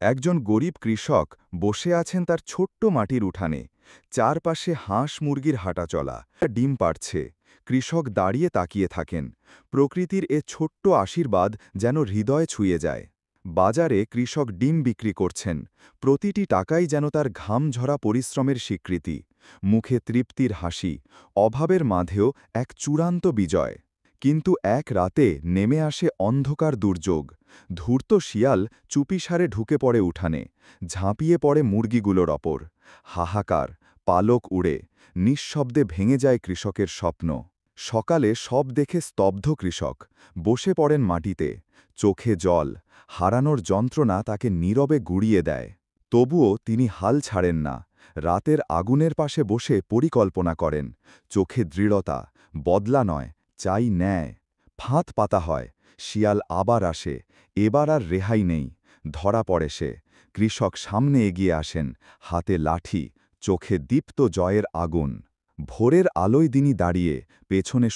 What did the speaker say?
একজন গরিব কৃষক বসে আছেন তার ছোট্ট মাটির উঠানে। চারপাশে হাঁস মুরগির হাঁটাচলা, ডিম পাড়ছে। কৃষক দাঁড়িয়ে তাকিয়ে থাকেন। প্রকৃতির এ ছোট্ট আশীর্বাদ যেন হৃদয় ছুঁয়ে যায়। বাজারে কৃষক ডিম বিক্রি করছেন। প্রতিটি টাকাই যেন তার ঘাম ঝরা পরিশ্রমের স্বীকৃতি। মুখে তৃপ্তির হাসি, অভাবের মাঝেও এক চূড়ান্ত বিজয়। কিন্তু এক রাতে নেমে আসে অন্ধকার দুর্যোগ। ধূর্ত শিয়াল চুপিসারে ঢুকে পড়ে উঠানে, ঝাঁপিয়ে পড়ে মুরগিগুলোর ওপর। হাহাকার, পালক উড়ে, নিঃশব্দে ভেঙে যায় কৃষকের স্বপ্ন। সকালে সব দেখে স্তব্ধ কৃষক, বসে পড়েন মাটিতে। চোখে জল, হারানোর যন্ত্রণা তাকে নীরবে গুড়িয়ে দেয়। তবুও তিনি হাল ছাড়েন না। রাতের আগুনের পাশে বসে পরিকল্পনা করেন। চোখে দৃঢ়তা, বদলা নয়, চাই ন্যায়। ফাঁদ পাতা হয়, শিয়াল আবার আসে। এবার আর রেহাই নেই। ধরা পড়ে সে। কৃষক সামনে এগিয়ে আসেন, হাতে লাঠি, চোখে দীপ্ত জয়ের আগুন। ভোরের আলোয় তিনি দাঁড়িয়ে, পেছনে